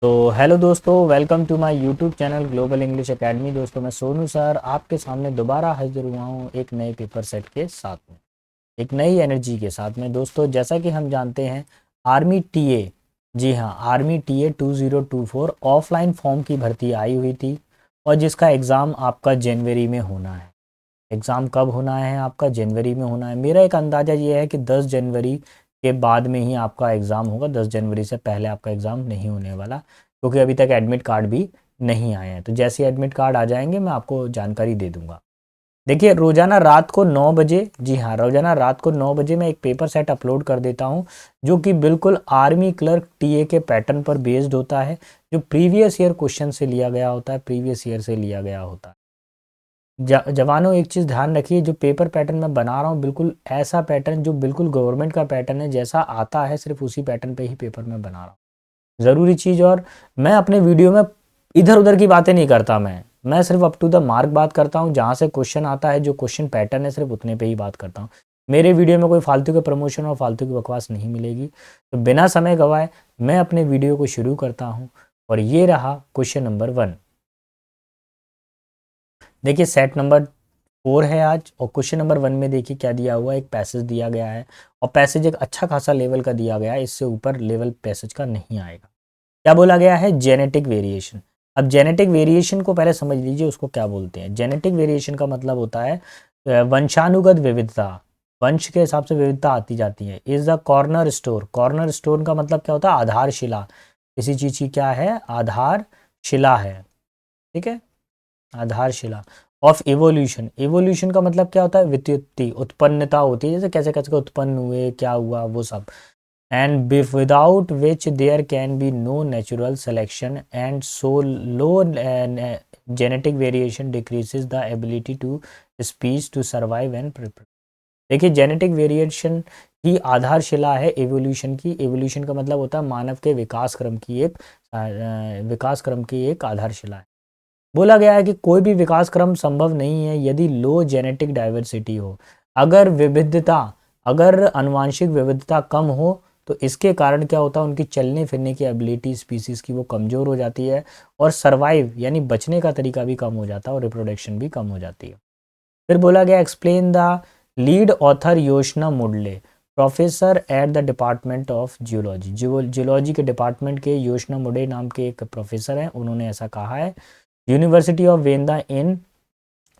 तो हेलो दोस्तों, welcome to my YouTube channel global English academy. दोस्तों, मैं सोनू सर आपके सामने दोबारा हाजिर हुआ हूँ एक नए पेपर सेट के साथ में, एक नई एनर्जी के साथ में। दोस्तों, जैसा कि हम जानते हैं, आर्मी टीए, जी हाँ, आर्मी टीए 2024 ऑफलाइन फॉर्म की भर्ती आई हुई थी और जिसका एग्ज़ाम आपका जनवरी में होना है। एग्ज़ाम कब होना है? आपका जनवरी में होना है। मेरा एक अंदाज़ा ये है कि 10 जनवरी के बाद में ही आपका एग्ज़ाम होगा। 10 जनवरी से पहले आपका एग्ज़ाम नहीं होने वाला, क्योंकि अभी तक एडमिट कार्ड भी नहीं आए हैं। तो जैसे एडमिट कार्ड आ जाएंगे मैं आपको जानकारी दे दूंगा। देखिए, रोज़ाना रात को 9 बजे, जी हाँ, रोज़ाना रात को 9 बजे मैं एक पेपर सेट अपलोड कर देता हूँ, जो कि बिल्कुल आर्मी क्लर्क टीए के पैटर्न पर बेस्ड होता है, जो प्रीवियस ईयर क्वेश्चन से लिया गया होता है, प्रीवियस ईयर से लिया गया होता है। जवानों, एक चीज़ ध्यान रखिए, जो पेपर पैटर्न मैं बना रहा हूँ बिल्कुल ऐसा पैटर्न जो बिल्कुल गवर्नमेंट का पैटर्न है, जैसा आता है सिर्फ उसी पैटर्न पे ही पेपर मैं बना रहा हूँ। ज़रूरी चीज़, और मैं अपने वीडियो में इधर उधर की बातें नहीं करता। मैं सिर्फ अप टू द मार्क बात करता हूँ। जहाँ से क्वेश्चन आता है, जो क्वेश्चन पैटर्न है, सिर्फ उतने पे ही बात करता हूँ। मेरे वीडियो में कोई फालतू के प्रमोशन और फालतू की बकवास नहीं मिलेगी। तो बिना समय गवाए मैं अपने वीडियो को शुरू करता हूँ। और ये रहा क्वेश्चन नंबर 1। देखिए, सेट नंबर 4 है आज, और क्वेश्चन नंबर 1 में देखिए क्या दिया हुआ है। एक पैसेज दिया गया है, और पैसेज एक अच्छा खासा लेवल का दिया गया है, इससे ऊपर लेवल पैसेज का नहीं आएगा। क्या बोला गया है? Genetic variation. अब जेनेटिक वेरिएशन को पहले समझ लीजिए, उसको क्या बोलते हैं। जेनेटिक वेरिएशन का मतलब होता है वंशानुगत विविधता। वंश के हिसाब से विविधता आती जाती है। Is the corner store. Corner stone का मतलब क्या होता है? आधारशिला। किसी चीज की क्या है? आधारशिला है। ठीक है, आधारशिला ऑफ इवोल्यूशन। इवोल्यूशन का मतलब क्या होता है? व्युत्पत्ति, उत्पन्नता होती है, जैसे कैसे कैसे उत्पन्न हुए, क्या हुआ, वो सब। And without which there can be no natural selection and so low genetic variation decreases the ability to speech to survive and prepare. देखिए, जेनेटिक वेरिएशन ही आधारशिला है एवोल्यूशन की। एवोल्यूशन का मतलब होता है मानव के विकास क्रम की एक आधारशिला है। बोला गया है कि कोई भी विकास क्रम संभव नहीं है यदि लो जेनेटिक डाइवर्सिटी हो। अगर विविधता, अगर आनुवांशिक विविधता कम हो, तो इसके कारण क्या होता है? उनकी चलने फिरने की एबिलिटी स्पीसीज की वो कमज़ोर हो जाती है, और सर्वाइव यानी बचने का तरीका भी कम हो जाता है, और रिप्रोडक्शन भी कम हो जाती है। फिर बोला गया, explain the lead author Yoshna Moodley, professor at the department of geology. Geology के डिपार्टमेंट के योशना मुडे नाम के एक प्रोफेसर हैं, उन्होंने ऐसा कहा है। यूनिवर्सिटी ऑफ वेंदा इन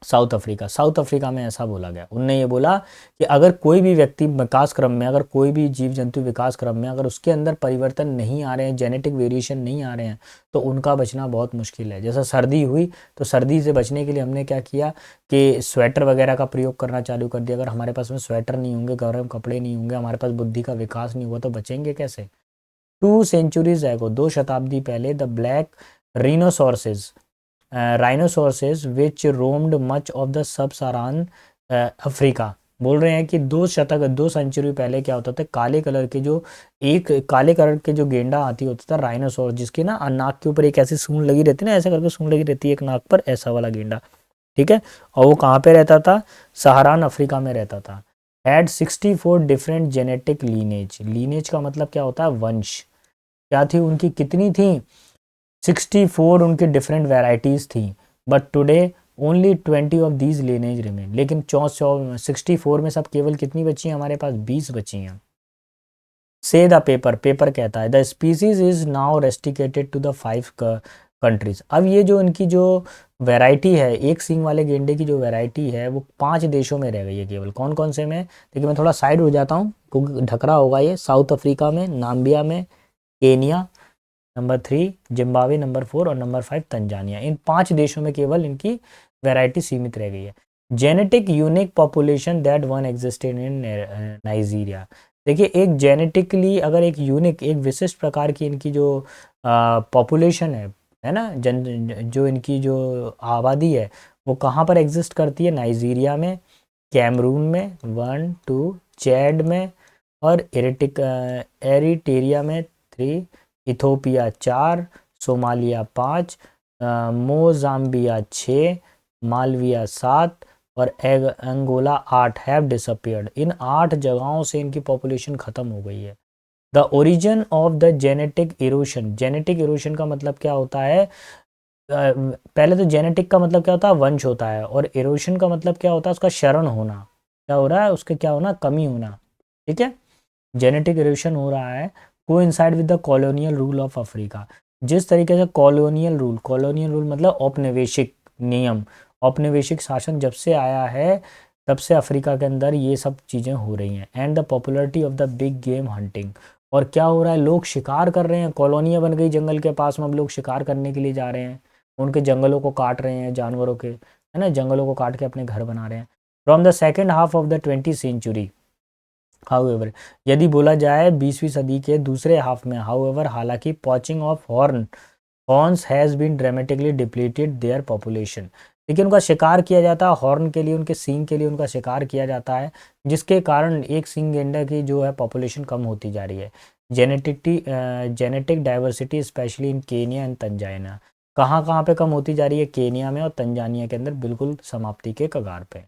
साउथ अफ्रीका, साउथ अफ्रीका में ऐसा बोला गया। उनने ये बोला कि अगर कोई भी व्यक्ति विकास क्रम में, अगर कोई भी जीव जंतु विकास क्रम में अगर उसके अंदर परिवर्तन नहीं आ रहे हैं, जेनेटिक वेरिएशन नहीं आ रहे हैं, तो उनका बचना बहुत मुश्किल है। जैसा सर्दी हुई, तो सर्दी से बचने के लिए हमने क्या किया कि स्वेटर वगैरह का प्रयोग करना चालू कर दिया। अगर हमारे पास में स्वेटर नहीं होंगे, गर्म कपड़े नहीं होंगे, हमारे पास बुद्धि का विकास नहीं हुआ, तो बचेंगे कैसे? 2 centuries एगो, 2 शताब्दी पहले, the black rhinoceroses, rhinoceroses which roamed much of the sub-Saharan Africa. बोल रहे हैं कि 2 सेंचुरी पहले क्या होता था? काले कलर के जो, एक काले कलर के जो गेंडा आती होता था, राइनोसोर, जिसकी ना नाक के ऊपर एक ऐसी सूंड लगी रहती है ना, ऐसे करके सूंड लगी रहती है एक नाक पर, ऐसा वाला गेंडा। ठीक है, और वो कहाँ पे रहता था? सहारान अफ्रीका में रहता था। Had 64 different genetic lineage. Lineage का मतलब क्या होता है? वंश। क्या थी उनकी? कितनी थी? 64 उनकी डिफरेंट वेराइटीज़ थी। But today only 20 of these lineage remain. लेकिन 64 में सब केवल कितनी बची हैं? हमारे पास 20 बची हैं। से द पेपर, पेपर कहता है the species is now restricted to the 5 countries. अब ये जो इनकी जो वैरायटी है, एक सींग वाले गेंडे की जो वैरायटी है, वो 5 देशों में रह गई है केवल। कौन कौन से में? देखिए, मैं थोड़ा साइड हो जाता हूँ क्योंकि ढक रहा होगा ये। साउथ अफ्रीका में, नाम्बिया में, केनिया नंबर 3, जिम्बाब्वे नंबर 4, और नंबर 5 तंजानिया। इन 5 देशों में केवल इनकी वैरायटी सीमित रह गई है। Genetic unique population that one existed in Nigeria. देखिए, एक जेनेटिकली अगर एक यूनिक, एक विशिष्ट प्रकार की इनकी जो पॉपुलेशन है ना, जो इनकी जो आबादी है, वो कहाँ पर एग्जिस्ट करती है? नाइजीरिया में, कैमरून में 1 2, चैड में, और एरिटेरिया में 3, इथोपिया 4, सोमालिया 5, मोजाम्बिया 6, मालविया 7, और अंगोला 8 हैव डिसअपियर्ड। इन 8 जगहों से इनकी पॉपुलेशन ख़त्म हो गई है। The origin of the genetic erosion, genetic erosion का मतलब क्या होता है, पहले तो जेनेटिक का मतलब क्या होता है, वंश होता है, और इरोशन का मतलब क्या होता है, उसका क्षरण होना, क्या हो रहा है, उसके क्या होना, कमी होना, ठीक है। जेनेटिक इरोशन हो रहा है coincide with the colonial rule of Africa. जिस तरीके से कॉलोनियल रूल मतलब औपनिवेशिक नियम, औपनिवेशिक शासन जब से आया है तब से अफ्रीका के अंदर ये सब चीज़ें हो रही हैं। And the popularity of the big game hunting, और क्या हो रहा है, लोग शिकार कर रहे हैं, कॉलोनियाँ बन गई जंगल के पास में, अब लोग शिकार करने के लिए जा रहे हैं, उनके जंगलों को काट रहे हैं, जानवरों के, है ना, जंगलों को काट के अपने घर बना रहे हैं। From the second half of the 20th century, however, यदि बोला जाए 20वीं सदी के दूसरे हाफ में, हाउएवर, हालांकि poaching of horns has been dramatically depleted their population, लेकिन उनका शिकार किया जाता है हॉर्न के लिए, उनके सींग के लिए उनका शिकार किया जाता है, जिसके कारण एक सींग गेंडा की जो है पॉपुलेशन कम होती जा रही है। Genetic diversity specially in Kenya and Tanzania, कहाँ कहाँ पे कम होती जा रही है, केनिया में और तंजानिया के अंदर बिल्कुल समाप्ति के कगार पे,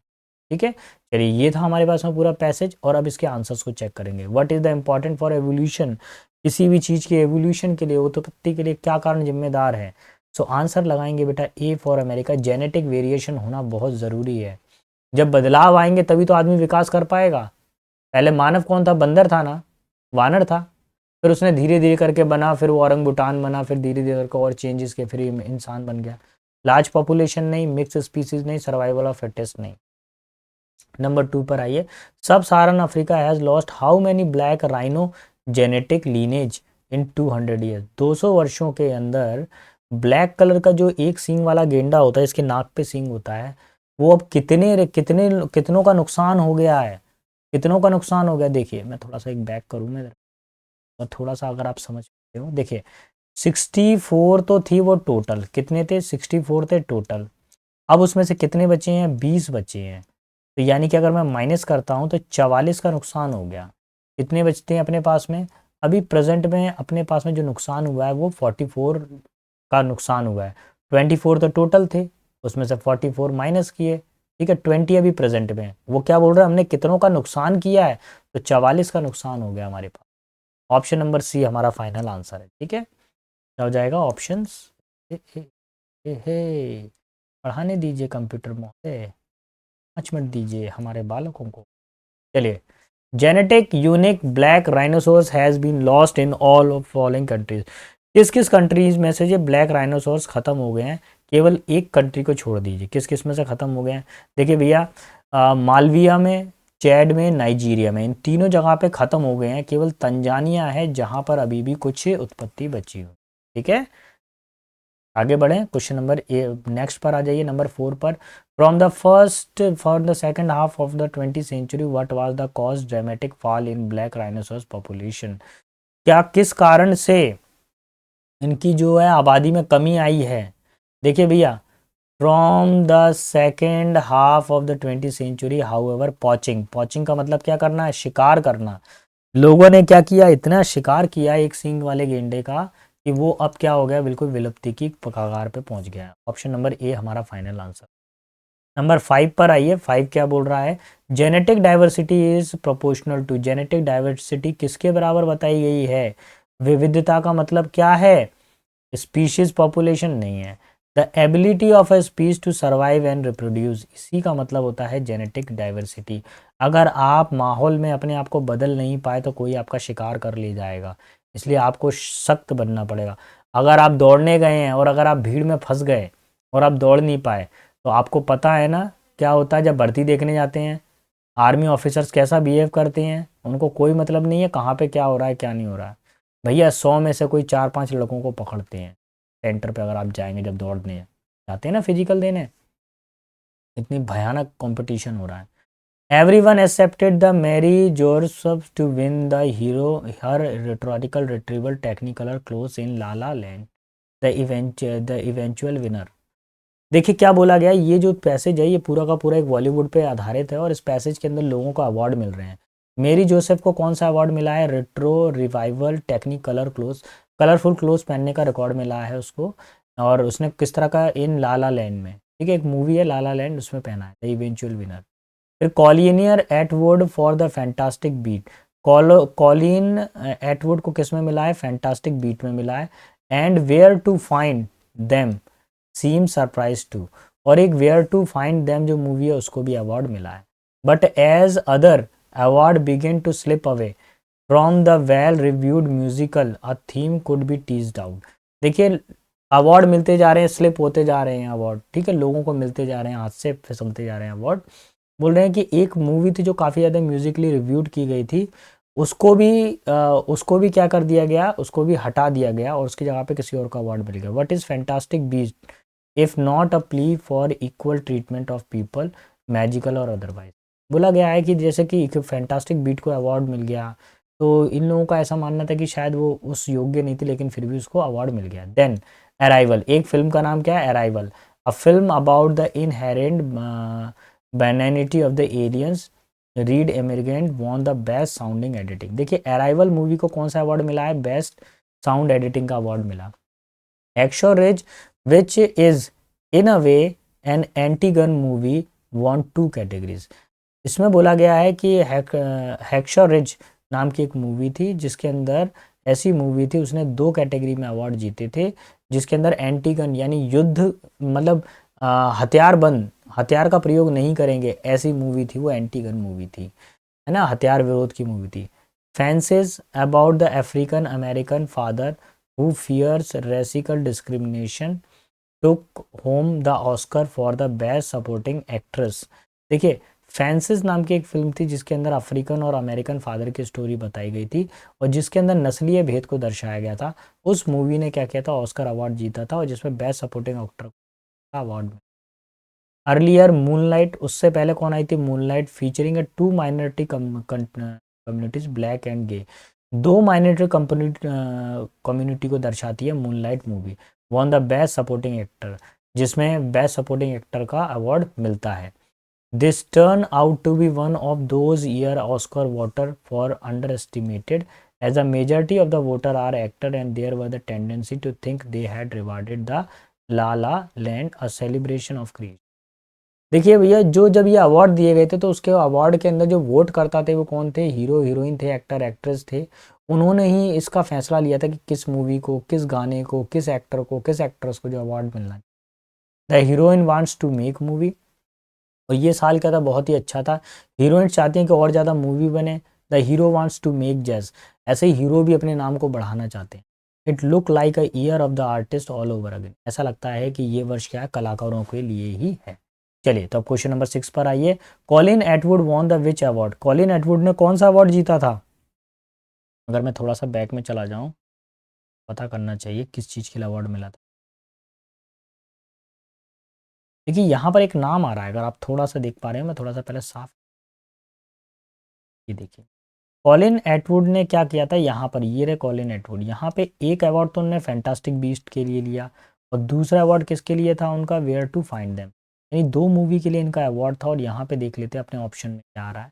ठीक है। चलिए ये था हमारे पास में पूरा पैसेज, और अब इसके आंसर्स को चेक करेंगे। What is the important for evolution, किसी भी चीज़ के एवोल्यूशन के लिए, उत्पत्ति के लिए क्या कारण जिम्मेदार है। सो आंसर लगाएंगे बेटा A for America, genetic variation होना बहुत ज़रूरी है। जब बदलाव आएंगे तभी तो आदमी विकास कर पाएगा। पहले मानव कौन था, बंदर था ना, वानर था, फिर उसने धीरे धीरे करके बना, फिर वो औरंगुटान बना, फिर धीरे धीरे करके और चेंजेस के फिर इंसान बन गया। लार्ज पॉपुलेशन नहीं, मिक्स स्पीसीज नहीं, सर्वाइवल ऑफ फिटेस्ट नहीं। नंबर 2 पर आइए, sub Saharan Africa has lost how many black rhino genetic lineage in 200 years, 200 वर्षों के अंदर ब्लैक कलर का जो एक सींग वाला गेंडा होता है, इसके नाक पे सींग होता है, वो अब कितनों का नुकसान हो गया है, कितनों का नुकसान हो गया। देखिए मैं थोड़ा सा एक बैक करूँ मैं, और थोड़ा सा अगर आप समझ पाते हो, देखिए 64 तो थी वो टोटल, कितने थे, 64 थे टोटल, अब उसमें से कितने बचे हैं, 20 बचे हैं, तो यानी कि अगर मैं माइनस करता हूँ तो 44 का नुकसान हो गया। कितने बचते हैं अपने पास में, अभी प्रेजेंट में अपने पास में जो नुकसान हुआ है वो 44 का नुकसान हुआ है। 24 तो टोटल थे, उसमें से 44 माइनस किए, ठीक है, 20 अभी प्रेजेंट में है। वो क्या बोल रहा है, हमने कितनों का नुकसान किया है, तो 44 का नुकसान हो गया हमारे पास। ऑप्शन नंबर सी हमारा फाइनल आंसर है, ठीक है। क्या हो जाएगा ऑप्शन, पढ़ाने दीजिए कंप्यूटर महोदय, 5 मिनट दीजिए हमारे बालकों को। चलिए, genetic unique black rhinoceros has been lost in all of following countries, किस किस कंट्रीज में से ये ब्लैक राइनोसोर्स खत्म हो गए हैं, केवल एक कंट्री को छोड़ दीजिए, किस किस में से खत्म हो गए हैं। देखिए भैया, मालविया में, चैड में, नाइजीरिया में, इन तीनों जगह पे खत्म हो गए हैं, केवल तंजानिया है जहां पर अभी भी कुछ उत्पत्ति बची हो, ठीक है। आगे बढ़ें, क्वेश्चन नंबर ए नेक्स्ट पर आ जाइए, नंबर 4 पर। From the first for the second half of the 20th century what was the cause dramatic fall in black rhinoceros population, क्या किस कारण से इनकी जो है आबादी में कमी आई है। देखिए भैया, from the second half of the 20th century however poaching, poaching का मतलब क्या करना है, शिकार करना, लोगों ने क्या किया, इतना शिकार किया एक सींग वाले गेंडे का कि वो अब क्या हो गया, बिल्कुल विलुप्ति की कगार पे पहुंच गया। ऑप्शन नंबर ए हमारा फाइनल आंसर। नंबर 5 पर आइए, 5 क्या बोल रहा है, genetic diversity is proportional to, genetic diversity किसके बराबर बताई गई है, विविधता का मतलब क्या है, स्पीशीज पॉपुलेशन नहीं है, the ability of a species to survive and reproduce, इसी का मतलब होता है जेनेटिक डाइवर्सिटी। अगर आप माहौल में अपने आप को बदल नहीं पाए तो कोई आपका शिकार कर ले जाएगा, इसलिए आपको सख्त बनना पड़ेगा। अगर आप दौड़ने गए हैं और अगर आप भीड़ में फंस गए और आप दौड़ नहीं पाए, तो आपको पता है ना क्या होता है, जब भर्ती देखने जाते हैं आर्मी ऑफिसर्स कैसा बिहेव करते हैं, उनको कोई मतलब नहीं है कहाँ पे क्या हो रहा है क्या नहीं हो रहा है। भैया 100 में से कोई 4-5 लड़कों को पकड़ते हैं सेंटर पे, अगर आप जाएंगे जब दौड़ने जाते हैं ना फिजिकल देने, इतनी भयानक कंपटीशन हो रहा है। Everyone accepted the Mary Joseph to win the hero her rhetorical retrieval technicolor close in La La Land the eventual winner. देखिए क्या बोला गया, ये जो पैसेज है ये पूरा का पूरा एक बॉलीवुड पे आधारित है, और इस पैसेज के अंदर लोगों को अवार्ड मिल रहे हैं। मेरी जोसेफ को कौन सा अवार्ड मिला है, retro revival technique colour close, colourful close पहनने का रिकॉर्ड मिला है उसको, और उसने किस तरह का, इन लाला लैंड में, ठीक है, एक मूवी है लाला लैंड, उसमें पहना है, द इवेंचुअल विनर। फिर Colleen Atwood for the fantastic beat, Colleen Atwood को किस में मिला है, फैंटास्टिक बीट में मिला है। And where to find them seem surprise to, और एक वेयर टू फाइंड देम जो मूवी है उसको भी अवार्ड मिला है। But as other award begin to slip away from the well reviewed musical a theme could be teased out. देखिए award मिलते जा रहे हैं, स्लिप होते जा रहे हैं अवार्ड, ठीक है, लोगों को मिलते जा रहे हैं, हाथ से फिसलते जा रहे हैं अवार्ड। बोल रहे हैं कि एक मूवी थी जो काफ़ी ज़्यादा म्यूजिकली रिव्यूड की गई थी, उसको भी क्या कर दिया गया, उसको भी हटा दिया गया और उसकी जगह पे किसी और को अवार्ड मिल गया। What is fantastic beast if not a plea for equal treatment of people magical और अदरवाइज। बोला गया है कि जैसे कि फैंटास्टिक बीट को अवार्ड मिल गया, तो इन लोगों का ऐसा मानना था कि शायद वो उस योग्य नहीं थी, लेकिन फिर भी उसको अवार्ड मिल गया। देन अराइवल, एक फिल्म का नाम क्या है, Arrival, a film about the inherent vanity of the aliens, read emigrant won the best sounding editing. देखिए अराइवल मूवी को कौन सा अवार्ड मिला है, बेस्ट साउंड एडिटिंग का अवार्ड मिला। Hacksaw Ridge which is in a way an antigun movie won 2 categories. इसमें बोला गया है कि हैक्शो रिज नाम की एक मूवी थी जिसके अंदर, ऐसी मूवी थी उसने 2 कैटेगरी में अवार्ड जीते थे, जिसके अंदर एंटीगन यानी युद्ध, मतलब हथियारबंद, हथियार का प्रयोग नहीं करेंगे, ऐसी मूवी थी वो, एंटीगन मूवी थी, है ना, हथियार विरोध की मूवी थी। Fences about the African American father who fears racial discrimination took home the Oscar for the best supporting actress. देखिए फैंसेस नाम की एक फिल्म थी जिसके अंदर अफ्रीकन और अमेरिकन फादर की स्टोरी बताई गई थी और जिसके अंदर नस्लीय भेद को दर्शाया गया था। उस मूवी ने क्या किया था, ऑस्कर अवार्ड जीता था और जिसमें बेस्ट सपोर्टिंग एक्टर का अवार्ड। अर्लियर मूनलाइट, उससे पहले कौन आई थी, moonlight, featuring a 2 minority communities black and gay. 2 minority community को दर्शाती है moonlight movie, won the best supporting actor, जिसमें बेस्ट सपोर्टिंग एक्टर का अवार्ड मिलता है। This turn out to be one of those year Oscar voter for underestimated as a majority of the voter are actor and there were the tendency to think they had rewarded the La La Land a celebration of creation. देखिए भैया, जो जब ये award दिए गए थे तो उसके अवार्ड के अंदर जो वोट करता थे वो कौन थे, हीरो हीरोइन थे, एक्टर एक्ट्रेस थे। उन्होंने ही इसका फैसला लिया था कि किस मूवी को, किस गाने को, किस एक्टर को, किस एक्ट्रेस को जो अवार्ड मिलना है। The heroine wants to make movie, और ये साल क्या था, बहुत ही अच्छा था। हीरोइन चाहती हैं कि और ज़्यादा मूवी बने। The hero wants to make jazz, ऐसे ही हीरो भी अपने नाम को बढ़ाना चाहते हैं। It look like a year of the artist all over again, ऐसा लगता है कि ये वर्ष क्या है, कलाकारों के लिए ही है। चलिए तो अब क्वेश्चन नंबर 6 पर आइए। Colin Atwood won the which award, Colin Atwood ने कौन सा अवार्ड जीता था। अगर मैं थोड़ा सा बैक में चला जाऊं, पता करना चाहिए किस चीज़ के लिए अवार्ड मिला था। देखिए यहाँ पर एक नाम आ रहा है, अगर आप थोड़ा सा देख पा रहे हैं, मैं थोड़ा सा पहले साफ, ये देखिए कॉलिन एटवुड ने क्या किया था, यहाँ पर ये रहे कॉलिन एटवुड, यहाँ पे एक अवार्ड तो उन्होंने फैंटास्टिक बीस्ट के लिए लिया और दूसरा अवार्ड किसके लिए था उनका, वेयर टू फाइंड देम, यानी 2 मूवी के लिए इनका अवार्ड था। और यहाँ पे देख लेते हैं अपने ऑप्शन में क्या आ रहा है,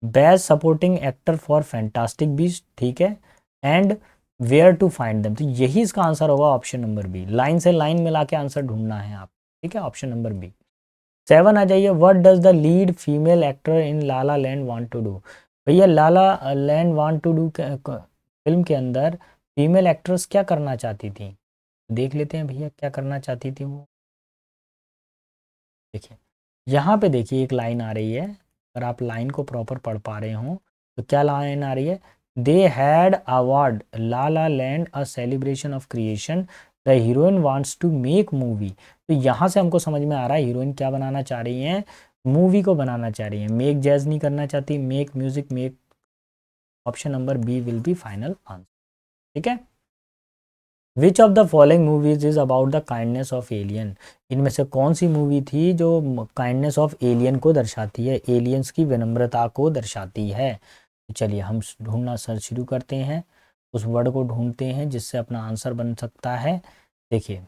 best supporting actor for fantastic beast, ठीक है, and where to find them, तो यही इसका आंसर होगा ऑप्शन नंबर बी। लाइन से लाइन मिला के आंसर ढूंढना है आप, ठीक है, ऑप्शन नंबर बी। 7 आ जाइए, what does the lead female actor in La La Land want to do. भैया La La Land want to do film के अंदर फीमेल एक्ट्रेस क्या करना चाहती थी, देख लेते हैं भैया क्या करना चाहती थी वो। देखिए यहाँ पे देखिए एक लाइन आ रही है, अगर आप लाइन को प्रॉपर पढ़ पा रहे हो तो क्या लाइन आ रही है, they had award La La Land a celebration of creation, the heroine wants to make movie. तो यहाँ से हमको समझ में आ रहा है हीरोइन क्या बनाना चाह रही हैं, मूवी को बनाना चाह रही हैं, मेक जैज नहीं करना चाहती, make music, make, option number B will be final answer, ठीक है। Which of the following movies is about the kindness of alien, इनमें से कौन सी मूवी थी जो काइंडनेस ऑफ एलियन को दर्शाती है, एलियंस की विनम्रता को दर्शाती है। तो चलिए हम ढूंढना सर्च शुरू करते हैं, उस वर्ड को ढूंढते हैं जिससे अपना आंसर बन सकता है। देखिए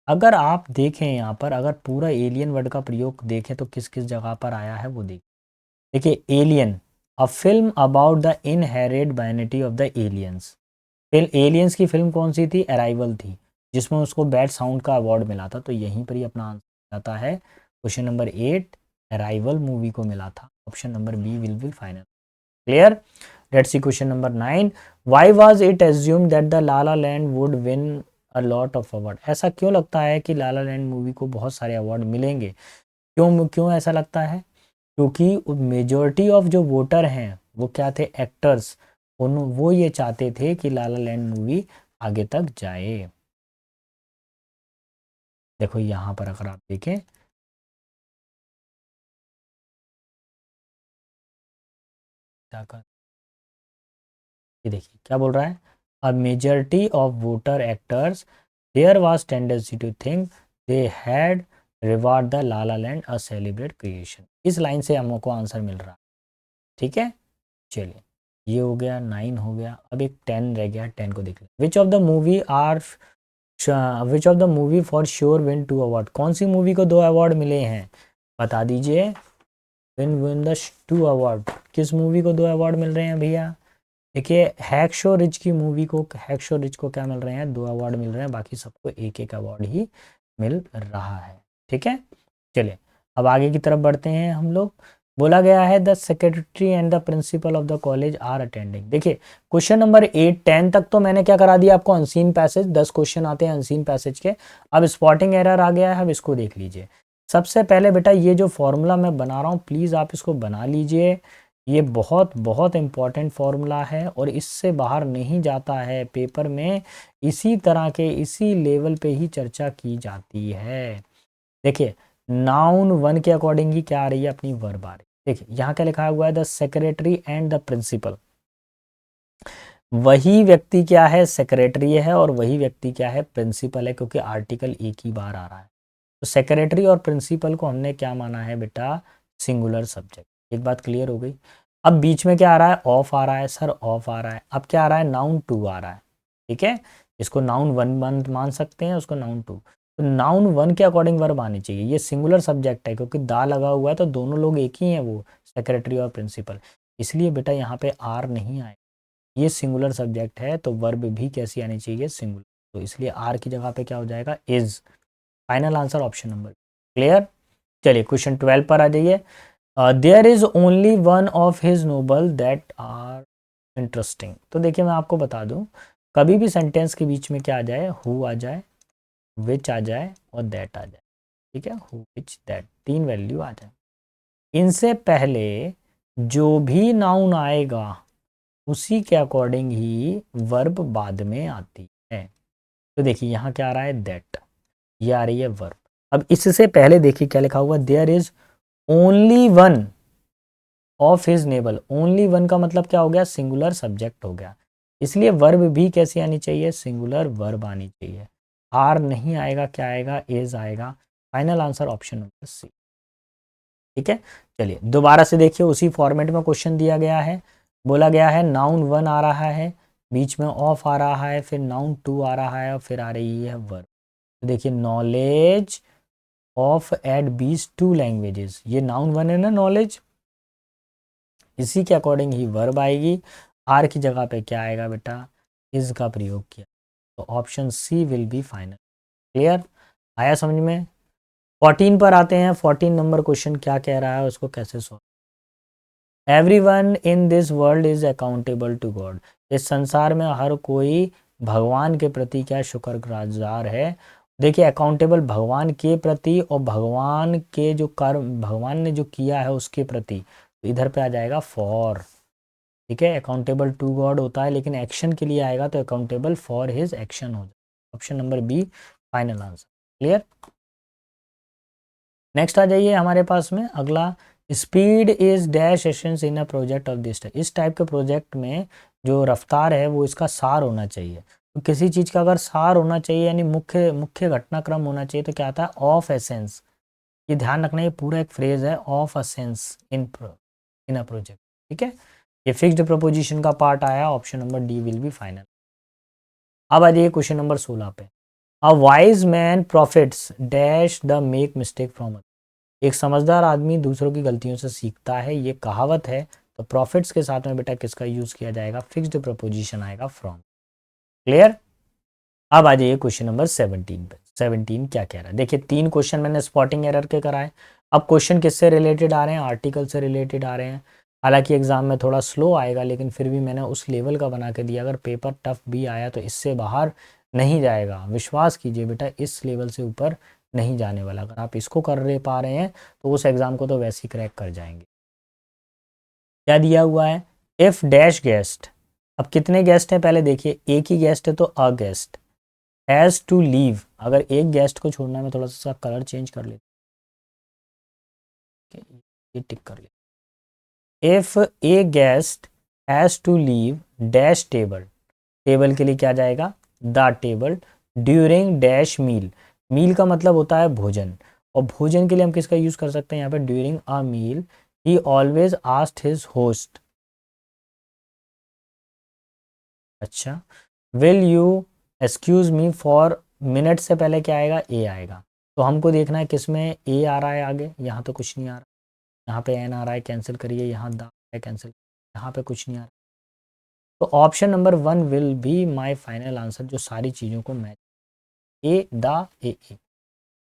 अगर आप देखें यहाँ पर, अगर पूरा एलियन वर्ड का प्रयोग देखें तो किस किस जगह पर आया है वो देखिए alien, a film about the inherent vanity of the aliens. फिर एलियंस की फिल्म कौन सी थी, अराइवल थी, जिसमें उसको बैड साउंड का अवार्ड मिला था, तो यहीं पर ही अपना आंसर आता है। क्वेश्चन नंबर 8 अराइवल मूवी को मिला था option number B will be final. Clear? Let's see question number 9। Why was it assumed that the La La Land would win a lot of award? ऐसा क्यों लगता है कि लाला लैंड मूवी को बहुत सारे अवार्ड मिलेंगे? क्यों क्यों ऐसा लगता है? क्योंकि मेजॉरिटी ऑफ जो वोटर हैं वो क्या थे? एक्टर्स। वो ये चाहते थे कि लाला लैंड मूवी आगे तक जाए। देखो यहाँ पर अगर आप देखें, ये देखिए क्या बोल रहा है, a majority of voter actors there was tendency to think they had reward the La La Land a celebrate creation. इस लाइन से हमको आंसर मिल रहा है। ठीक है, चलिए ये हो गया, 9 हो गया। अब एक 10 रह गया, 10 को देख लें। विच of the movie for sure win 2 award? कौन सी मूवी को 2 अवार्ड मिले हैं, बता दीजिए। विन द 2 अवार्ड, किस मूवी को 2 अवार्ड मिल रहे हैं भैया? देखिए हैक्सो रिच की मूवी को, हैक्सो रिच को क्या मिल रहे हैं? 2 अवार्ड मिल रहे हैं, बाकी सबको एक एक अवार्ड ही मिल रहा है। ठीक है, चलिए अब आगे की तरफ बढ़ते हैं हम लोग। बोला गया है the secretary and the principal of the college are attending. देखिए क्वेश्चन नंबर 8 10 तक तो मैंने क्या करा दिया आपको, अनसीन पैसेज। 10 क्वेश्चन आते हैं अनसीन पैसेज के। अब स्पॉटिंग एरर आ गया है, अब इसको देख लीजिए। सबसे पहले बेटा ये जो फॉर्मूला मैं बना रहा हूँ, प्लीज़ आप इसको बना लीजिए। ये बहुत बहुत इम्पॉर्टेंट फॉर्मूला है और इससे बाहर नहीं जाता है पेपर में। इसी तरह के, इसी लेवल पे ही चर्चा की जाती है। देखिए नाउन 1 के अकॉर्डिंग ही क्या आ रही है, अपनी वर्ब आ रही है। देखिए यहाँ क्या लिखा हुआ है, the secretary and the principal. वही व्यक्ति क्या है? सेक्रेटरी है, और वही व्यक्ति क्या है? प्रिंसिपल है, क्योंकि आर्टिकल एक ही बार आ रहा है। तो सेक्रेटरी और प्रिंसिपल को हमने क्या माना है बेटा? Singular subject. एक बात क्लियर हो गई। अब बीच में क्या आ रहा है? ऑफ आ रहा है सर, ऑफ आ रहा है। अब क्या आ रहा है? नाउन 2 आ रहा है। ठीक है, इसको नाउन 1 मान सकते हैं, उसको नाउन 2। तो नाउन 1 के अकॉर्डिंग वर्ब आनी चाहिए। ये सिंगुलर सब्जेक्ट है, क्योंकि दा लगा हुआ है तो दोनों लोग एक ही हैं, वो सेक्रेटरी और प्रिंसिपल। इसलिए बेटा यहाँ पे आर नहीं आए। ये सिंगुलर सब्जेक्ट है, तो वर्ब भी कैसी आनी चाहिए? सिंगुलर। तो इसलिए आर की जगह पे क्या हो जाएगा? Is. Final answer option number. Clear? चलिए क्वेश्चन 12 पर आ जाइए। There is only one of his noble that are interesting. तो देखिए मैं आपको बता दूं, कभी भी सेंटेंस के बीच में क्या आ जाए? हु आ जाए, विच आ जाए और दैट आ जाए। ठीक है, हु विच दैट 3 वैल्यू आ जाए। इनसे पहले जो भी नाउन आएगा उसी के अकॉर्डिंग ही वर्ब बाद में आती है। तो देखिए यहाँ क्या आ रहा है? दैट, ये आ रही है वर्ब। अब इससे पहले देखिए क्या लिखा हुआ, there is only one of his noble. Only one का मतलब क्या हो गया? सिंगुलर सब्जेक्ट हो गया। इसलिए वर्ब भी कैसी आनी चाहिए? सिंगुलर वर्ब आनी चाहिए। आर नहीं आएगा, क्या आएगा? इज आएगा। Final answer option number C. ठीक है, चलिए दोबारा से देखिए, उसी फॉर्मेट में क्वेश्चन दिया गया है। बोला गया है नाउन 1 आ रहा है, बीच में ऑफ आ रहा है, फिर नाउन 2 आ रहा है और फिर आ रही है वर्ब। तो देखिए नॉलेज ऑफ एट बीस 2 लैंग्वेजेस, ये नाउन 1 है ना, नॉलेज। इसी के अकॉर्डिंग ही वर्ब आएगी। आर की जगह पे क्या आएगा बेटा? इज का प्रयोग किया। तो option C will be final. Clear? आया समझ में? 14 पर आते हैं। 14 नंबर क्वेश्चन क्या कह रहा है, उसको कैसे solve. Everyone in this world is accountable to God. इस संसार में हर कोई भगवान के प्रति क्या शुक्रगुजार है? देखिए अकाउंटेबल भगवान के प्रति, और भगवान के जो कर्म भगवान ने जो किया है उसके प्रति, तो इधर पे आ जाएगा फॉर। ठीक है, अकाउंटेबल टू गॉड होता है, लेकिन एक्शन के लिए आएगा तो अकाउंटेबल फॉर हिज एक्शन हो जाएगा। Option number B final answer. Clear? Next आ जाइए हमारे पास में अगला। Speed is dash essence in a project of this type. इस टाइप के प्रोजेक्ट में जो रफ्तार है वो इसका सार होना चाहिए। तो किसी चीज़ का अगर सार होना चाहिए, यानी मुख्य मुख्य घटनाक्रम होना चाहिए, तो क्या आता है? Of essence. ये ध्यान रखना, ये पूरा एक फ्रेज है, of essence in in a project. ठीक है, ये फिक्स्ड प्रपोजिशन का पार्ट आया। Option number D will be final. अब आ जाइए क्वेश्चन नंबर 16 पे। A wise man profits dash the make mistake from. एक समझदार आदमी दूसरों की गलतियों से सीखता है, ये कहावत है। तो प्रॉफिट्स के साथ में बेटा किसका यूज किया जाएगा? फिक्स्ड प्रपोजिशन आएगा, फ्रॉम। क्लियर? अब आ जाइए क्वेश्चन नंबर 17 पे। 17 क्या कह रहा है? देखिए 3 क्वेश्चन मैंने स्पॉटिंग एरर के कराए। अब क्वेश्चन किससे रिलेटेड आ रहे हैं, आर्टिकल से रिलेटेड आ रहे हैं। हालांकि एग्जाम में थोड़ा स्लो आएगा, लेकिन फिर भी मैंने उस लेवल का बना के दिया। अगर पेपर टफ भी आया तो इससे बाहर नहीं जाएगा, विश्वास कीजिए बेटा, इस लेवल से ऊपर नहीं जाने वाला। अगर आप इसको कर रहे पा रहे हैं तो उस एग्ज़ाम को तो वैसे ही क्रैक कर जाएंगे। क्या दिया हुआ है, इफ़ डैश गेस्ट। अब कितने गेस्ट हैं पहले देखिए, एक ही गेस्ट है तो a guest has to leave. अगर एक गेस्ट को छोड़ना है, मैं थोड़ा सा कलर चेंज कर लेता हूँ, ये टिक कर ले। If a guest has to leave dash table, table के लिए क्या जाएगा, the table, during dash meal. Meal का मतलब होता है भोजन, और भोजन के लिए हम किसका यूज़ कर सकते हैं यहाँ पे, during a meal he always asked his host. अच्छा, will you excuse me for, minute से पहले क्या आएगा, ए आएगा। तो हमको देखना है किस में ए आ रहा है आगे, यहाँ तो कुछ नहीं आ रहा, यहाँ पे एन आ रहा है, कैंसिल करिए, यहाँ द है, कैंसिल, यहाँ पे कुछ नहीं आ रहा। तो option number 1 will be my final answer, जो सारी चीज़ों को मैच, ए द ए।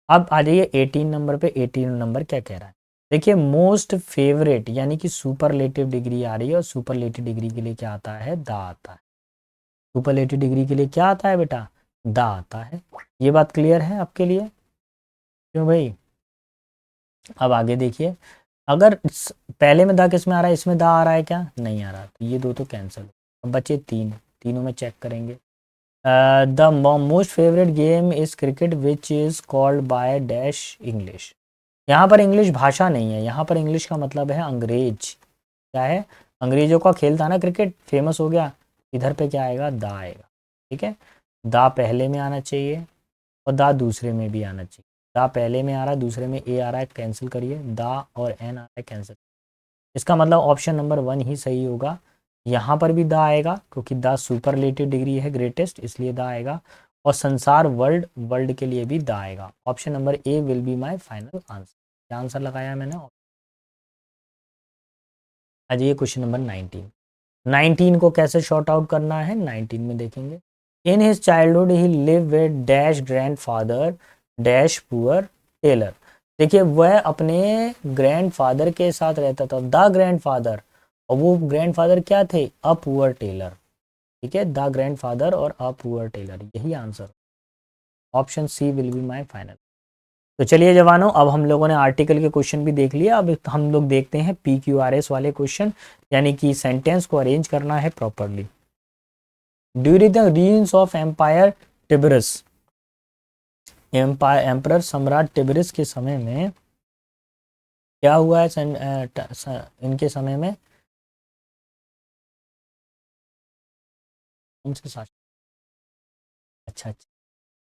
अब आ जाइए 18 नंबर पे, 18 नंबर क्या कह रहा है, देखिए मोस्ट फेवरेट यानी कि सुपरलेटिव डिग्री आ रही है, और सुपरलेटिव डिग्री के लिए क्या आता है, द आता है। सुपरलेटिव डिग्री के लिए क्या आता है बेटा, द आता है। ये बात क्लियर है आपके लिए, क्यों भाई। अब आगे देखिए, अगर पहले में दा किस में आ रहा है, इसमें दा आ रहा है क्या, नहीं आ रहा, तो ये दो तो कैंसिल। अब बचे तीन, तीनों में चेक करेंगे। The most favourite game is cricket which is called by dash English. यहाँ पर इंग्लिश भाषा नहीं है, यहाँ पर इंग्लिश का मतलब है अंग्रेज। क्या है, अंग्रेजों का खेल था ना क्रिकेट, फेमस हो गया। इधर पे क्या आएगा, दा आएगा। ठीक है, दा पहले में आना चाहिए और दा दूसरे में भी आना चाहिए। दा पहले में आ रहा है, दूसरे में ए आ रहा है, कैंसिल करिए, दा और एन आ रहा है, कैंसिल। इसका मतलब ऑप्शन नंबर 1 ही सही होगा। यहाँ पर भी दा आएगा क्योंकि दा सुपरलेटिव डिग्री है, ग्रेटेस्ट, इसलिए दा आएगा। और संसार, वर्ल्ड, वर्ल्ड के लिए भी दा आएगा। Option number A will be my final answer. क्या आंसर लगाया मैंने। आ जाइए क्वेश्चन नंबर 19। 19 को कैसे शॉर्ट आउट करना है, 19 में देखेंगे। In his childhood he live with dash grandfather dash poor tailor. देखिए वह अपने ग्रैंडफादर के साथ रहता था, द ग्रैंडफादर, और वो ग्रैंडफादर क्या थे, अ पुअर टेलर। ठीक है, द ग्रैंडफादर और अ पुअर टेलर, यही answer. Option C will be my final. तो चलिए जवानों, अब हम लोगों ने आर्टिकल के क्वेश्चन भी देख लिया। अब हम लोग देखते हैं PQRS वाले क्वेश्चन, यानी कि सेंटेंस को अरेंज करना है properly. During the reigns of empire Tiberius, emperor सम्राट टिबरस के समय में क्या हुआ है, इनके समय में उनके साथ। अच्छा अच्छा,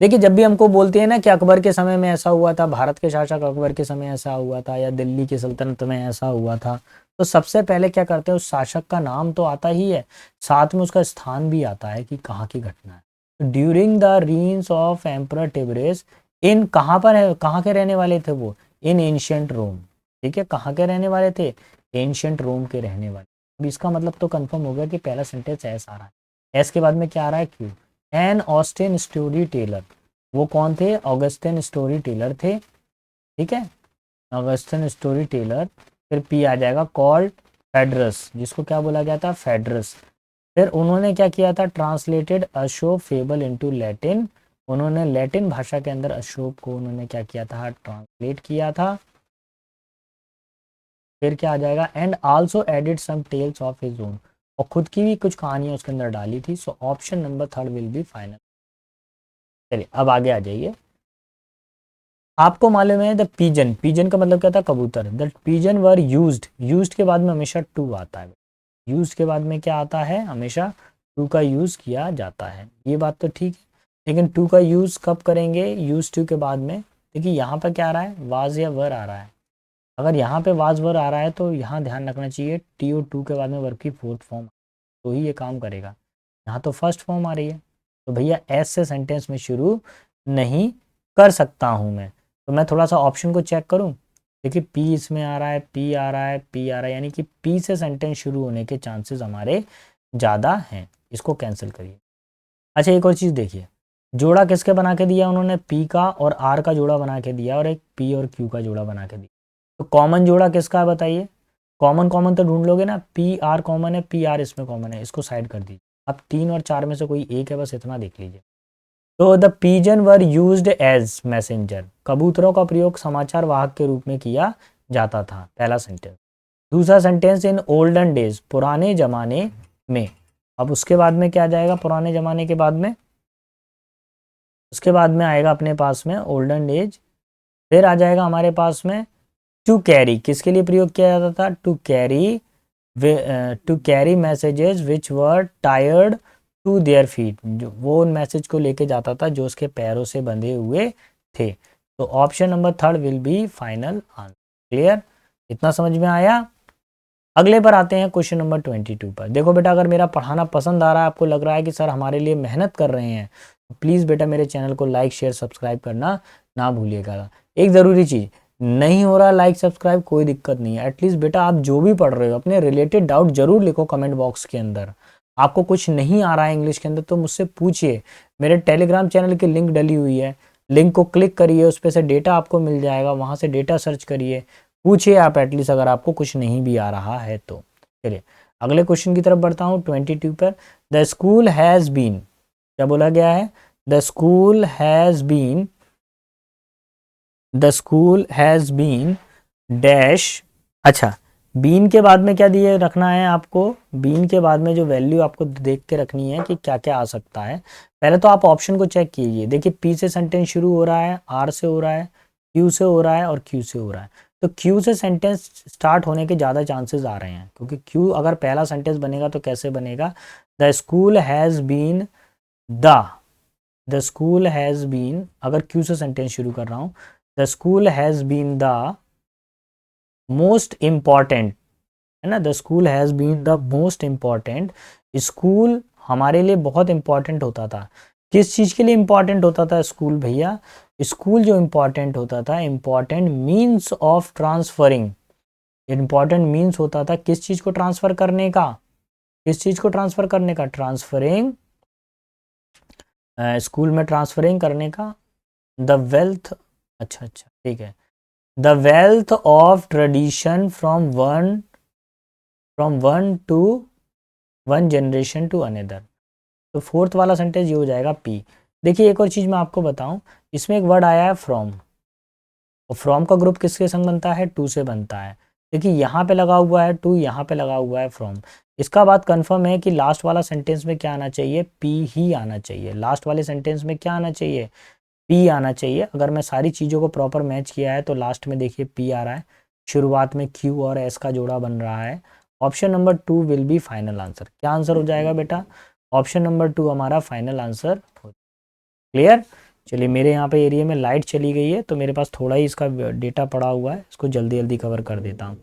देखिए जब भी हमको बोलते हैं ना कि अकबर के समय में ऐसा हुआ था, भारत के शासक अकबर के समय ऐसा हुआ था, या दिल्ली की सल्तनत में ऐसा हुआ था, तो सबसे पहले क्या करते हैं, उस शासक का नाम तो आता ही है, साथ में उसका स्थान भी आता है कि कहाँ की घटना है। During the reigns of emperor Tiberius, इन कहाँ पर है, कहाँ के रहने वाले थे वो, इन एंशियंट रोम। ठीक है, कहाँ के रहने वाले थे, एंशियंट रोम के रहने वाले। अब इसका मतलब तो कंफर्म हो गया कि पहला सेंटेंस एस आ रहा है, एस के बाद में क्या आ रहा है, Q. An Austin story teller, वो कौन थे, ऑगस्टिन स्टोरी टेलर थे। ठीक है, ऑगस्टिन स्टोरी टेलर। फिर पी आ जाएगा, कॉल्ड फेडरस, जिसको क्या बोला गया था, फेडरस। फिर उन्होंने क्या किया था, translated Ashok fable into Latin, उन्होंने लैटिन भाषा के अंदर अशोक को उन्होंने क्या किया था, ट्रांसलेट किया था। फिर क्या आ जाएगा, and also added some tales of his own, और खुद की भी कुछ कहानियां उसके अंदर डाली थी। So option number 3 will be final. चलिए अब आगे आ जाइए। आपको मालूम है द पीजन, पीजन का मतलब क्या था, कबूतर। The pigeon were used, used के बाद में हमेशा टू आता है, यूज्ड के बाद में क्या आता है, हमेशा टू का यूज किया जाता है। ये बात तो ठीक है, लेकिन टू का यूज कब करेंगे, यूज टू के बाद में। देखिए यहाँ पर क्या आ रहा है, वाज या वर आ रहा है। अगर यहाँ पे वाज वर आ रहा है तो यहाँ ध्यान रखना चाहिए टी और टू के बाद में वर्ब की फोर्थ फॉर्म, तो ही ये काम करेगा। यहाँ तो फर्स्ट फॉर्म आ रही है, तो भैया एस से सेंटेंस में शुरू नहीं कर सकता हूँ मैं। तो मैं थोड़ा सा ऑप्शन को चेक करूँ। देखिए पी इसमें आ रहा है, पी आ रहा है, पी आ रहा है, यानी कि पी से सेंटेंस शुरू होने के चांसेस हमारे ज़्यादा हैं। इसको कैंसिल करिए। अच्छा एक और चीज़ देखिए, जोड़ा किसके बना के दिया उन्होंने, पी का और आर का जोड़ा बना के दिया, और एक पी और क्यू का जोड़ा बना के दिया। तो कॉमन जोड़ा किसका है बताइए, कॉमन कॉमन तो ढूंढ लोगे ना, पी आर कॉमन है, पी आर इसमें कॉमन है, इसको साइड कर दीजिए। अब 3 और 4 में से कोई एक है, बस इतना देख लीजिए। तो the pigeon were used as messenger, कबूतरों का प्रयोग समाचार वाहक के रूप में किया जाता था, पहला सेंटेंस। दूसरा सेंटेंस, इन ओल्डन डेज, पुराने जमाने में। अब उसके बाद में क्या आ जाएगा, पुराने जमाने के बाद में, उसके बाद में आएगा अपने पास में ओल्डन डेज। फिर आ जाएगा हमारे पास में टू कैरी, किसके लिए प्रयोग किया जाता था, to carry messages which were tired to their feet, जो वो उन मैसेज को लेके जाता था जो उसके पैरों से बंधे हुए थे। तो option number 3 will be final answer. Clear, इतना समझ में आया। अगले पर आते हैं क्वेश्चन नंबर 22 पर। देखो बेटा, अगर मेरा पढ़ाना पसंद आ रहा है, आपको लग रहा है कि सर हमारे लिए मेहनत कर रहे हैं, तो प्लीज़ बेटा मेरे चैनल को लाइक शेयर सब्सक्राइब करना ना भूलिएगा। एक ज़रूरी चीज़, नहीं हो रहा लाइक सब्सक्राइब, कोई दिक्कत नहीं है, एटलीस्ट बेटा आप जो भी पढ़ रहे हो अपने रिलेटेड डाउट जरूर लिखो कमेंट बॉक्स के अंदर। आपको कुछ नहीं आ रहा है इंग्लिश के अंदर तो मुझसे पूछिए, मेरे टेलीग्राम चैनल की लिंक डली हुई है, लिंक को क्लिक करिए, उस पर से डेटा आपको मिल जाएगा, वहाँ से डेटा सर्च करिए, पूछिए आप एटलीस्ट अगर आपको कुछ नहीं भी आ रहा है तो। चलिए अगले क्वेश्चन की तरफ बढ़ता हूँ 22 पर। द स्कूल हैज़ बीन, क्या बोला गया है, the school has been, the school has been dash. अच्छा, बीन के बाद में क्या दिए रखना है आपको, बीन के बाद में जो वैल्यू आपको देख के रखनी है कि क्या क्या आ सकता है। पहले तो आप ऑप्शन को चेक कीजिए, देखिए पी से सेंटेंस शुरू हो रहा है, आर से हो रहा है, क्यू से हो रहा है और क्यू से हो रहा है। तो क्यू से सेंटेंस स्टार्ट होने के ज़्यादा चांसेस आ रहे हैं, क्योंकि क्यू अगर पहला सेंटेंस बनेगा तो कैसे बनेगा, the school has been the school has been, अगर क्यू से सेंटेंस शुरू कर रहा हूँ, the school has been the most important, है ना, the school has been the most important, school हमारे लिए बहुत इंपॉर्टेंट होता था। किस चीज़ के लिए इंपॉर्टेंट होता था स्कूल भैया, स्कूल जो इंपॉर्टेंट होता था, important means of transferring, important means होता था किस चीज़ को ट्रांसफ़र करने का, किस चीज़ को ट्रांसफ़र करने का, ट्रांसफरिंग, स्कूल में ट्रांसफरिंग करने का द वेल्थ, अच्छा ठीक है, the wealth of tradition from one generation to another. तो फोर्थ वाला सेंटेंस ये हो जाएगा पी। देखिए एक और चीज़ मैं आपको बताऊं, इसमें एक वर्ड आया है फ्रॉम, और फ्रॉम का ग्रुप किसके संग बनता है, टू से बनता है। देखिए यहाँ पे लगा हुआ है टू, यहाँ पे लगा हुआ है फ्रॉम। इसका बात कंफर्म है कि लास्ट वाला सेंटेंस में क्या आना चाहिए, पी ही आना चाहिए। लास्ट वाले सेंटेंस में क्या आना चाहिए, पी आना चाहिए। अगर मैं सारी चीज़ों को प्रॉपर मैच किया है तो लास्ट में देखिए पी आ रहा है, शुरुआत में क्यू और एस का जोड़ा बन रहा है। Option number 2 will be final answer. क्या आंसर हो जाएगा बेटा, ऑप्शन नंबर 2 हमारा फाइनल आंसर हो। क्लियर। चलिए मेरे यहाँ पे एरिया में लाइट चली गई है तो मेरे पास थोड़ा ही इसका डेटा पड़ा हुआ है, इसको जल्दी जल्दी कवर कर देता हूँ।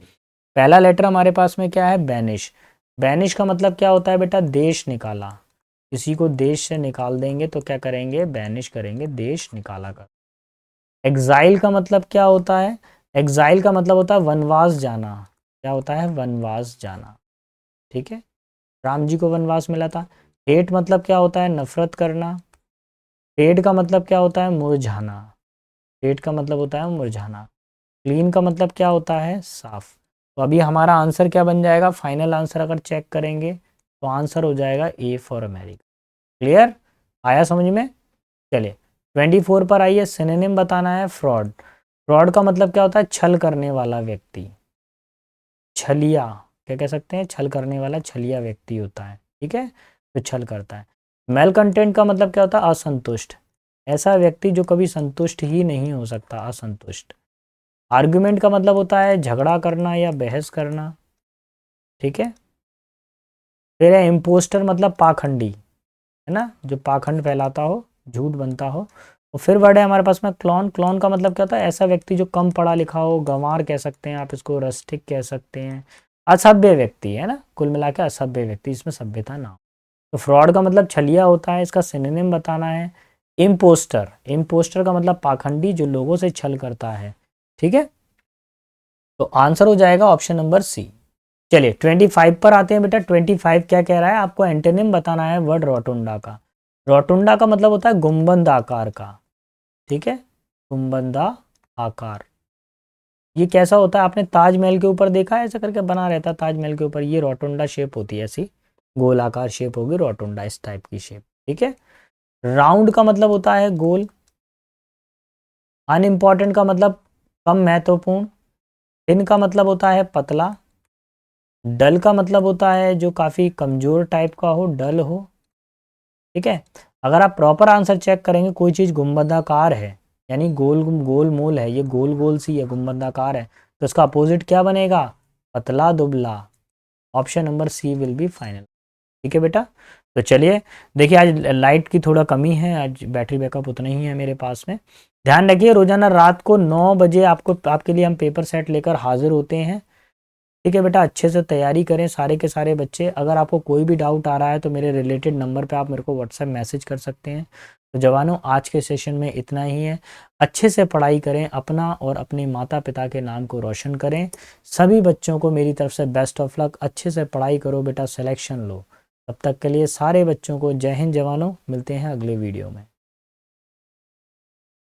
पहला लेटर हमारे पास में क्या है, बैनिश। बैनिश का मतलब क्या होता है बेटा, देश निकाला। किसी को देश से निकाल देंगे तो क्या करेंगे, बैनिश करेंगे, देश निकाला कर। एग्जाइल का मतलब क्या होता है, एग्जाइल का मतलब होता है वनवास जाना। क्या होता है, वनवास जाना। ठीक है, राम जी को वनवास मिला था। हेट मतलब क्या होता है, नफरत करना। फेड का मतलब क्या होता है, मुरझाना। फेड का मतलब होता है मुरझाना। क्लीन का मतलब क्या होता है, साफ। तो अभी हमारा आंसर क्या बन जाएगा, फाइनल आंसर अगर चेक करेंगे तो आंसर हो जाएगा ए फॉर अमेरिका। क्लियर, आया समझ में। चलिए 24 पर आइए, सिनोनिम बताना है फ्रॉड। फ्रॉड का मतलब क्या होता है, छल करने वाला व्यक्ति, छलिया, क्या कह सकते हैं, छल करने वाला छलिया व्यक्ति होता है। ठीक है, तो छल करता है। मेल कंटेंट का मतलब क्या होता है, असंतुष्ट, ऐसा व्यक्ति जो कभी संतुष्ट ही नहीं हो सकता, असंतुष्ट। आर्गुमेंट का मतलब होता है झगड़ा करना या बहस करना। ठीक है, फिर है इम्पोस्टर मतलब पाखंडी, है ना, जो पाखंड फैलाता हो, झूठ बनता हो। और फिर वर्ड है हमारे पास में क्लॉन। क्लॉन का मतलब क्या होता है, ऐसा व्यक्ति जो कम पढ़ा लिखा हो, गंवार कह सकते हैं आप इसको, रस्टिक कह सकते हैं, असभ्य व्यक्ति, है ना, कुल मिला के असभ्य व्यक्ति, इसमें सभ्यता ना हो। तो फ्रॉड का मतलब छलिया होता है, इसका सिनोनिम बताना है इम्पोस्टर। इम्पोस्टर का मतलब पाखंडी जो लोगों से छल करता है। ठीक है, तो आंसर हो जाएगा ऑप्शन नंबर सी। चलिए 25 पर आते हैं बेटा। 25 क्या कह रहा है, आपको एंटोनिम बताना है वर्ड रोटुंडा का। रोटुंडा का मतलब होता है गुंबद आकार का। ठीक है, गुंबद आकार। ये कैसा होता है, आपने ताजमहल के ऊपर देखा है ऐसा करके बना रहता है ताजमहल के ऊपर, ये रोटुंडा शेप होती है, ऐसी गोलाकार शेप होगी रोटुंडा, इस टाइप की शेप, ठीक है। राउंड का मतलब होता है गोल, अनइम्पॉर्टेंट का मतलब कम महत्वपूर्ण, थिन का मतलब होता है पतला, डल का मतलब होता है जो काफ़ी कमज़ोर टाइप का हो, डल हो, ठीक है। अगर आप प्रॉपर आंसर चेक करेंगे, कोई चीज़ गुंबदाकार है यानी गोल गोल मोल है, ये गोल गोल सी है, गुंबदाकार है, तो इसका अपोजिट क्या बनेगा, पतला दुबला। Option number C will be final, ठीक है बेटा। तो चलिए देखिए, आज लाइट की थोड़ा कमी है, आज बैटरी बैकअप उतना ही है मेरे पास में। ध्यान रखिए रोजाना रात को 9 बजे आपको, आपके लिए हम पेपर सेट लेकर हाजिर होते हैं, ठीक है बेटा। अच्छे से तैयारी करें सारे के सारे बच्चे। अगर आपको कोई भी डाउट आ रहा है तो मेरे रिलेटेड नंबर पे आप मेरे को व्हाट्सएप मैसेज कर सकते हैं। तो जवानों, आज के सेशन में इतना ही है। अच्छे से पढ़ाई करें, अपना और अपने माता पिता के नाम को रोशन करें। सभी बच्चों को मेरी तरफ से बेस्ट ऑफ लक। अच्छे से पढ़ाई करो बेटा, सिलेक्शन लो। तब तक के लिए सारे बच्चों को जय हिंद जवानों, मिलते हैं अगले वीडियो में।